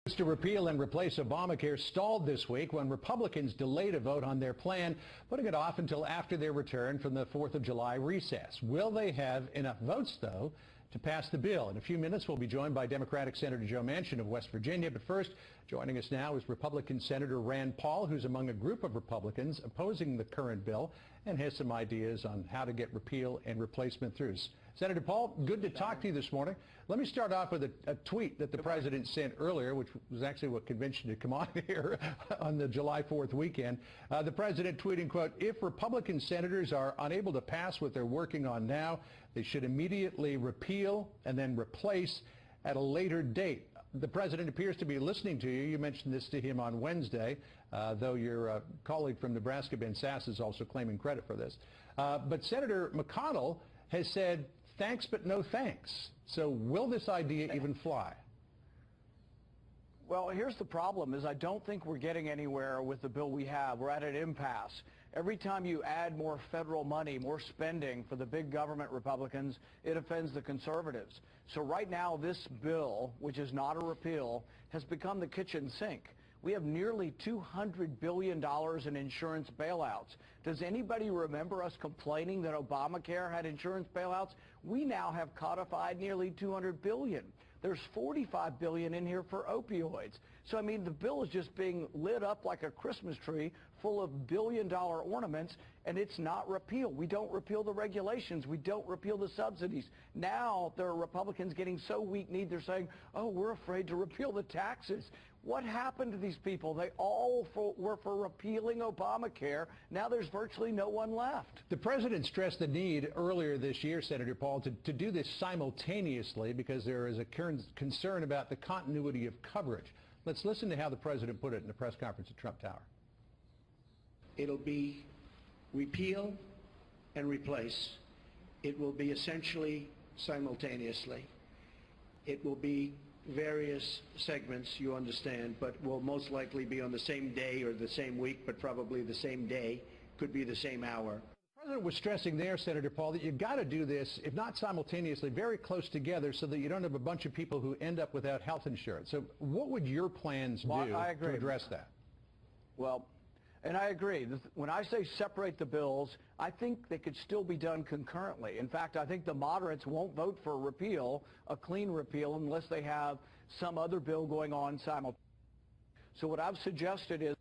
To repeal and replace Obamacare stalled this week when Republicans delayed a vote on their plan, putting it off until after their return from the 4th of July recess. Will they have enough votes, though, to pass the bill? In a few minutes, we'll be joined by Democratic Senator Joe Manchin of West Virginia. But first, joining us now is Republican Senator Rand Paul, who's among a group of Republicans opposing the current bill and has some ideas on how to get repeal and replacement through. Senator Paul, good to talk to you this morning. Let me start off with a tweet that the president sent earlier, which was actually what convinced you to come on here on the July 4th weekend. The president tweeting, quote, "If Republican senators are unable to pass what they're working on now, they should immediately repeal and then replace at a later date." The president appears to be listening to you. You mentioned this to him on Wednesday, though your colleague from Nebraska, Ben Sasse, is also claiming credit for this. But Senator McConnell has said, thanks, but no thanks. So will this idea even fly? Well, here's the problem, is I don't think we're getting anywhere with the bill we have. We're at an impasse. Every time you add more federal money, more spending for the big government Republicans, it offends the conservatives. So right now, this bill, which is not a repeal, has become the kitchen sink. We have nearly $200 billion in insurance bailouts. Does anybody remember us complaining that Obamacare had insurance bailouts? We now have codified nearly $200 billion. There's $45 billion in here for opioids. So, I mean, the bill is just being lit up like a Christmas tree full of billion-dollar ornaments, and it's not repealed. We don't repeal the regulations. We don't repeal the subsidies. Now there are Republicans getting so weak-kneed, they're saying, oh, we're afraid to repeal the taxes. What happened to these people? They all were for repealing Obamacare. Now there's virtually no one left. The president stressed the need earlier this year, Senator Paul, to do this simultaneously because there is a concern about the continuity of coverage. Let's listen to how the president put it in the press conference at Trump Tower. It'll be repeal and replace. It will be essentially simultaneously. It will be various segments, you understand, but will most likely be on the same day or the same week, but probably the same day, could be the same hour. The president was stressing there, Senator Paul, that you've got to do this, if not simultaneously, very close together so that you don't have a bunch of people who end up without health insurance. So what would your plans do to address that? Well, and I agree. When I say separate the bills, I think they could still be done concurrently. In fact, I think the moderates won't vote for a repeal, a clean repeal, unless they have some other bill going on simultaneously. So what I've suggested is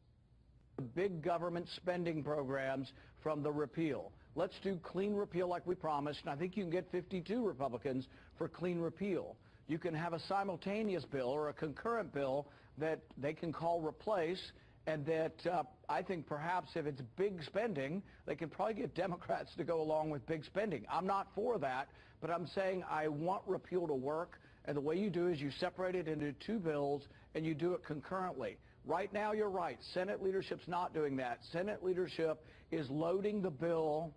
big government spending programs from the repeal. Let's do clean repeal like we promised, and I think you can get 52 Republicans for clean repeal. You can have a simultaneous bill or a concurrent bill that they can call replace, and that I think perhaps if it's big spending, they can probably get Democrats to go along with big spending. I'm not for that, but I'm saying I want repeal to work, and the way you do is you separate it into two bills and you do it concurrently. Right now, you're right. Senate leadership's not doing that. Senate leadership is loading the bill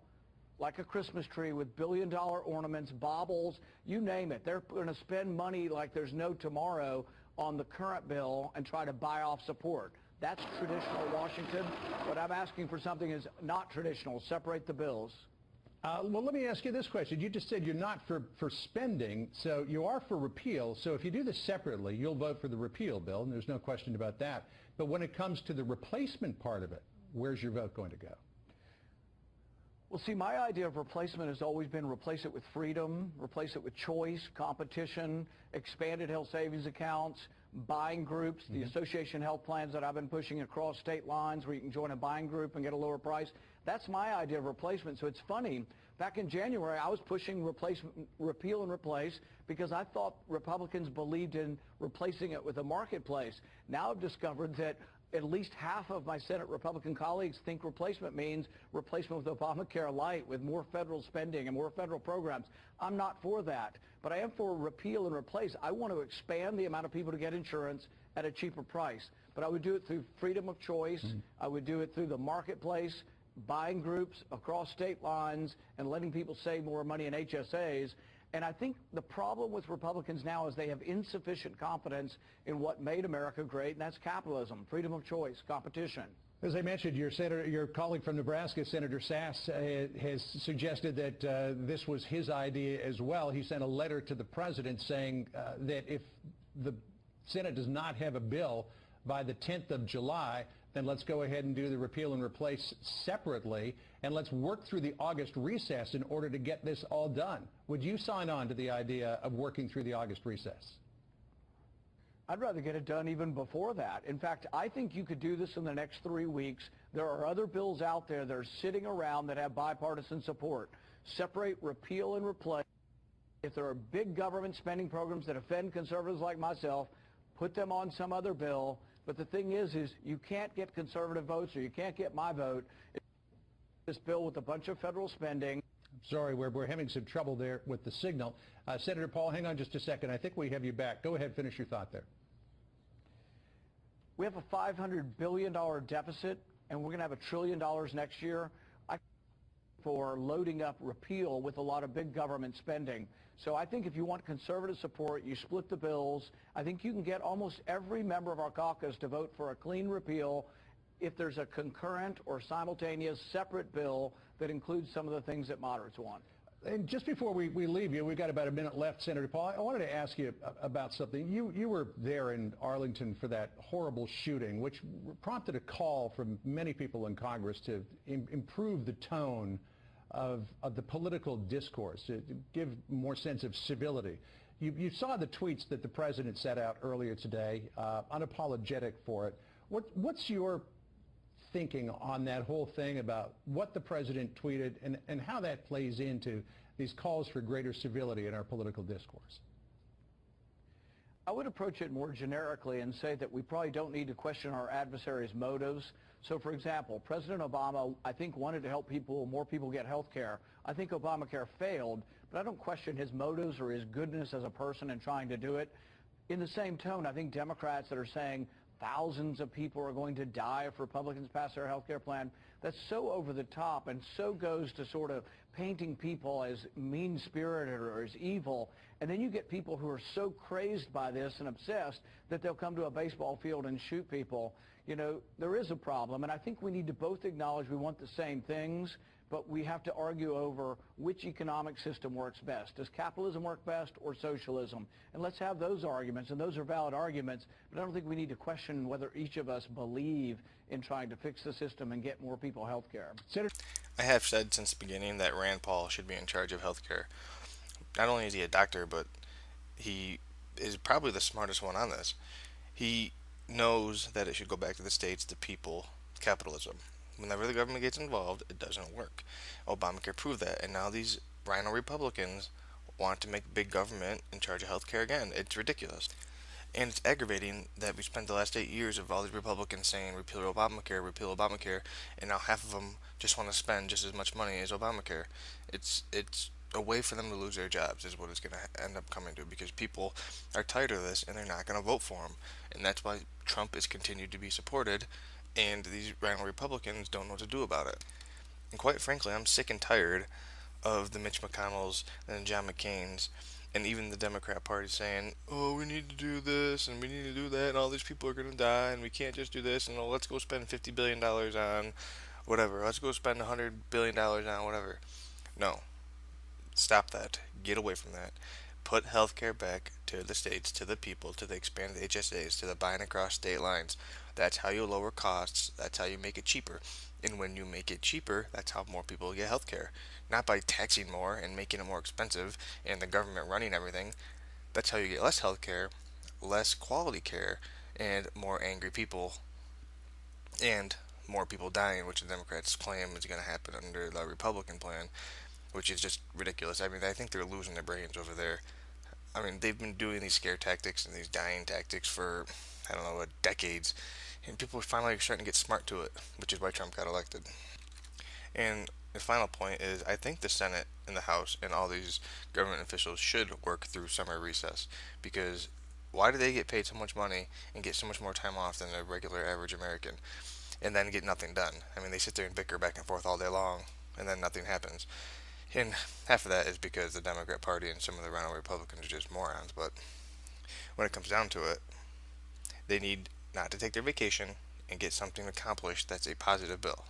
like a Christmas tree with billion-dollar ornaments, baubles, you name it. They're going to spend money like there's no tomorrow on the current bill and try to buy off support. That's traditional Washington. What I'm asking for something is not traditional. Separate the bills. Well, let me ask you this question. You just said you're not for spending, so you are for repeal. So if you do this separately, you'll vote for the repeal bill, and there's no question about that. But when it comes to the replacement part of it, where's your vote going to go? Well, see, my idea of replacement has always been replace it with freedom, replace it with choice, competition, expanded health savings accounts, buying groups, the association health plans that I've been pushing across state lines where you can join a buying group and get a lower price. That's my idea of replacement. So it's funny, back in January, I was pushing repeal and replace because I thought Republicans believed in replacing it with a marketplace. Now I've discovered that at least half of my Senate Republican colleagues think replacement means replacement with Obamacare light, with more federal spending and more federal programs. I'm not for that, but I am for repeal and replace. I want to expand the amount of people to get insurance at a cheaper price, but I would do it through freedom of choice. I would do it through the marketplace, buying groups across state lines, and letting people save more money in HSAs. And I think the problem with Republicans now is they have insufficient confidence in what made America great, and that's capitalism, freedom of choice, competition. As I mentioned, your colleague from Nebraska, Senator Sasse, has suggested that this was his idea as well. He sent a letter to the president saying that if the Senate does not have a bill by the 10th of July, then let's go ahead and do the repeal and replace separately, and let's work through the August recess in order to get this all done. Would you sign on to the idea of working through the August recess? I'd rather get it done even before that. In fact, I think you could do this in the next 3 weeks. There are other bills out there that are sitting around that have bipartisan support. Separate, repeal, and replace. If there are big government spending programs that offend conservatives like myself, put them on some other bill. But the thing is you can't get conservative votes, or you can't get my vote. This bill with a bunch of federal spending. Sorry, we're having some trouble there with the signal. Senator Paul, hang on just a second. I think we have you back. Go ahead, finish your thought there. We have a $500 billion deficit, and we're going to have $1 trillion next year. For loading up repeal with a lot of big government spending. So I think if you want conservative support, you split the bills. I think you can get almost every member of our caucus to vote for a clean repeal if there's a concurrent or simultaneous separate bill that includes some of the things that moderates want. And just before we leave you, we've got about a minute left, Senator Paul. I wanted to ask you about something. You were there in Arlington for that horrible shooting, which prompted a call from many people in Congress to improve the tone of the political discourse, to give more sense of civility. You saw the tweets that the president set out earlier today, unapologetic for it. What's your thinking on that whole thing about what the president tweeted and how that plays into these calls for greater civility in our political discourse? I would approach it more generically and say that we probably don't need to question our adversaries' motives. So, for example, President Obama, I think, wanted to help more people get health care. I think Obamacare failed, but I don't question his motives or his goodness as a person in trying to do it. In the same tone, I think Democrats that are saying thousands of people are going to die if Republicans pass their health care plan, that's so over the top and so goes to sort of painting people as mean-spirited or as evil. And then you get people who are so crazed by this and obsessed that they'll come to a baseball field and shoot people. You know, there is a problem, and I think we need to both acknowledge we want the same things, but we have to argue over which economic system works best. Does capitalism work best or socialism? And let's have those arguments, and those are valid arguments, but I don't think we need to question whether each of us believe in trying to fix the system and get more people health care. I have said since the beginning that Rand Paul should be in charge of health care. Not only is he a doctor, but he is probably the smartest one on this. He knows that it should go back to the states, the people, capitalism. Whenever the government gets involved, it doesn't work. Obamacare proved that, and now these rhino Republicans want to make big government in charge of healthcare again. It's ridiculous. And it's aggravating that we spent the last 8 years of all these Republicans saying repeal Obamacare, and now half of them just want to spend just as much money as Obamacare. It's a way for them to lose their jobs is what it's going to end up coming to, because people are tired of this and they're not going to vote for him. And that's why Trump is continued to be supported, and these rhino Republicans don't know what to do about it. And quite frankly, I'm sick and tired of the Mitch McConnells and John McCain's and even the Democrat Party saying, oh, we need to do this and we need to do that and all these people are going to die and we can't just do this and let's go spend $50 billion on whatever. Let's go spend $100 billion on whatever. No. Stop that. Get away from that. Put healthcare back to the states, to the people, to the expanded HSAs, to the buying across state lines. That's how you lower costs. That's how you make it cheaper. And when you make it cheaper, that's how more people get healthcare. Not by taxing more and making it more expensive and the government running everything. That's how you get less healthcare, less quality care, and more angry people, and more people dying, which the Democrats claim is going to happen under the Republican plan, which is just ridiculous. I mean, I think they're losing their brains over there. I mean, they've been doing these scare tactics and these dying tactics for, I don't know, decades, and people are finally starting to get smart to it, which is why Trump got elected. And the final point is, I think the Senate and the House and all these government officials should work through summer recess, because why do they get paid so much money and get so much more time off than a regular average American, and then get nothing done? I mean, they sit there and bicker back and forth all day long, and then nothing happens. And half of that is because the Democrat Party and some of the rhino Republicans are just morons, but when it comes down to it, they need not to take their vacation and get something accomplished that's a positive bill.